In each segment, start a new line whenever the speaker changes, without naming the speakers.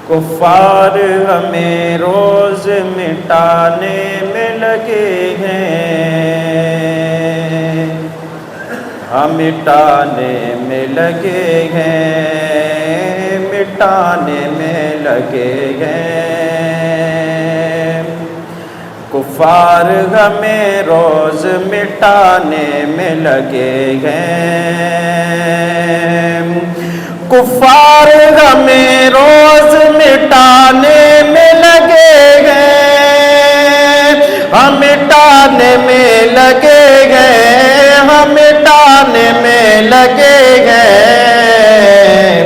کفار ہمیں روز مٹانے میں لگے ہیں، ہم مٹانے میں لگے ہیں، مٹانے میں لگے ہیں۔ کفار ہمیں روز مٹانے میں لگے ہیں، کفار ہمیں روز مٹانے میں لگے ہیں، ہم مٹانے میں لگے ہیں، ہم مٹانے میں لگے ہیں۔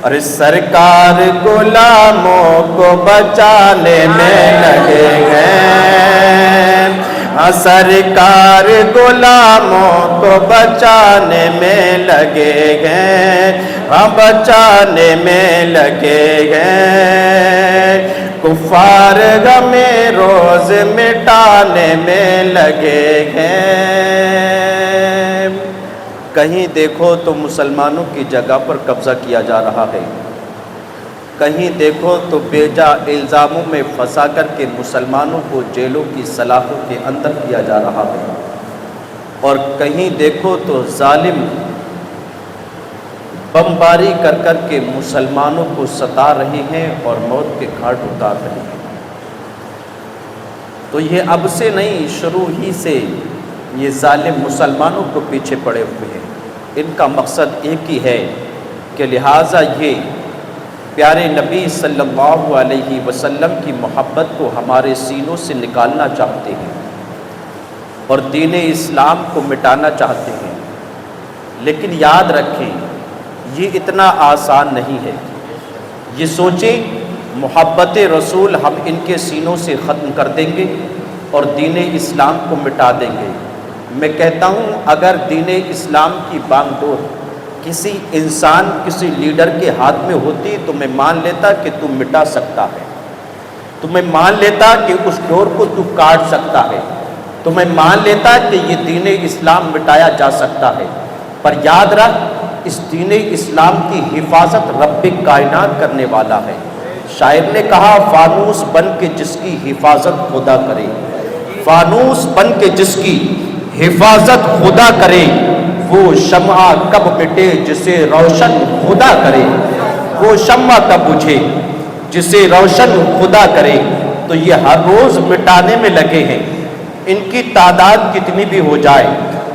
اور سرکار غلاموں کو بچانے میں لگے ہیں، سرکار غلاموں کو بچانے میں لگے ہیں، بچانے میں لگے ہیں۔ کفار ہمیں روز مٹانے میں لگے ہیں۔ کہیں دیکھو تو مسلمانوں کی جگہ پر قبضہ کیا جا رہا ہے، کہیں دیکھو تو بے جا الزاموں میں پھنسا کر کے مسلمانوں کو جیلوں کی سلاخوں کے اندر کیا جا رہا ہے، اور کہیں دیکھو تو ظالم بمباری کر کر کے مسلمانوں کو ستا رہے ہیں اور موت کے گھاٹ اتار رہے ہیں۔ تو یہ اب سے نہیں، شروع ہی سے یہ ظالم مسلمانوں کو پیچھے پڑے ہوئے ہیں۔ ان کا مقصد ایک ہی ہے کہ لہٰذا یہ پیارے نبی صلی اللہ علیہ وسلم کی محبت کو ہمارے سینوں سے نکالنا چاہتے ہیں اور دین اسلام کو مٹانا چاہتے ہیں۔ لیکن یاد رکھیں یہ اتنا آسان نہیں ہے۔ یہ سوچیں محبت رسول ہم ان کے سینوں سے ختم کر دیں گے اور دین اسلام کو مٹا دیں گے۔ میں کہتا ہوں اگر دین اسلام کی بانگ ڈور کسی انسان، کسی لیڈر کے ہاتھ میں ہوتی تو میں مان لیتا کہ تو مٹا سکتا ہے، تو میں مان لیتا کہ اس ڈور کو تو کاٹ سکتا ہے، تو میں مان لیتا کہ یہ دین اسلام مٹایا جا سکتا ہے۔ پر یاد رکھ اس دین اسلام کی حفاظت رب کائنات کرنے والا ہے۔ شاعر نے کہا فانوس بن کے جس کی حفاظت خدا کرے، فانوس بن کے جس کی حفاظت خدا کرے، وہ شمع کب مٹے جسے روشن خدا کرے، وہ شمع کب بجھے جسے روشن خدا کرے۔ تو یہ ہر روز مٹانے میں لگے ہیں، ان کی تعداد کتنی بھی ہو جائے،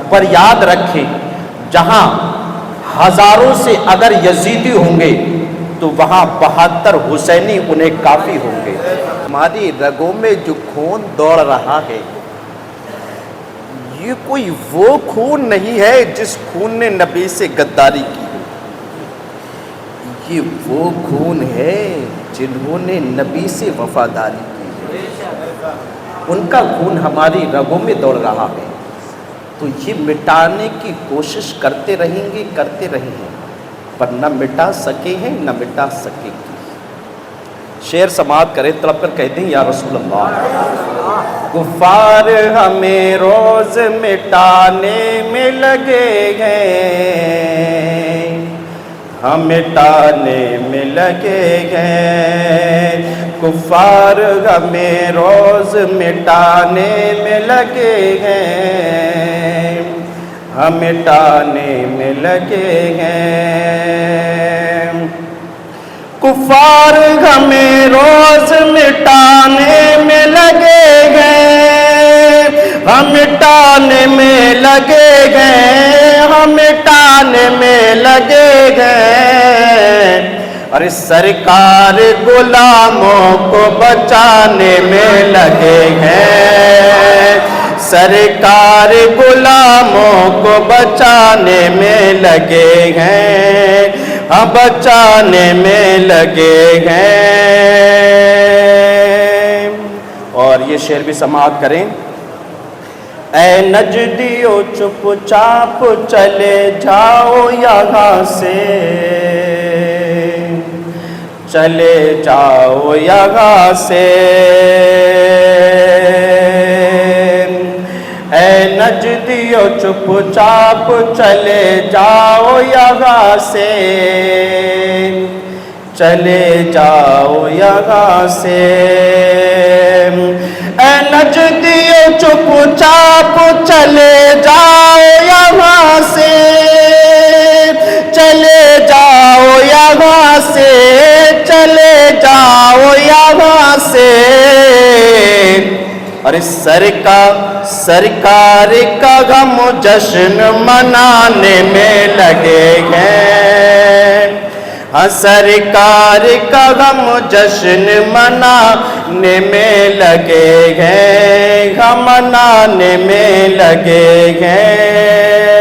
پر یاد رکھیں جہاں ہزاروں سے اگر یزیدی ہوں گے تو وہاں 72 حسینی انہیں کافی ہوں گے۔ ہماری رگوں میں جو خون دوڑ رہا ہے یہ کوئی وہ خون نہیں ہے جس خون نے نبی سے غداری کی، یہ وہ خون ہے جنہوں نے نبی سے وفاداری کی، ان کا خون ہماری رگوں میں دوڑ رہا ہے۔ تو یہ مٹانے کی کوشش کرتے رہیں گے، کرتے رہیں گے، پر نہ مٹا سکے ہیں نہ مٹا سکے گی۔ شعر سماعت کریں، طلب کر کہتے ہیں یا رسول اللہ، کفار ہمیں روز مٹانے میں لگے ہیں، ہم مٹانے میں لگے ہیں، کفار ہمیں روز مٹانے میں لگے ہیں، ہم مٹانے میں لگے ہیں، کفار ہمیں روز مٹانے میں لگے ہیں، ہم مٹانے میں لگے ہیں، ہم مٹانے میں لگے ہیں۔ اور سرکار غلاموں کو بچانے میں لگے ہیں، سرکار غلاموں کو بچانے میں لگے ہیں، ہم بچانے میں لگے ہیں۔ اور یہ شعر بھی سماعت کریں۔ اے نجدیو چپ چاپ چلے جاؤ یہاں سے، چلے جاؤ یہاں سے، اے نجدیو چپ چاپ چلے جاؤ یہاں سے، چلے جاؤ یہاں سے، اے نجدیو چپ چاپ چلے جاؤ یہاں سے، چلے جاؤ یہاں سے، چلے جاؤ یہاں سے، اور اس سرکار کا غم جشن منانے میں لگے ہیں، ہاں سرکار کا غم جشن منانے میں لگے ہیں، ہم منانے میں لگے ہیں۔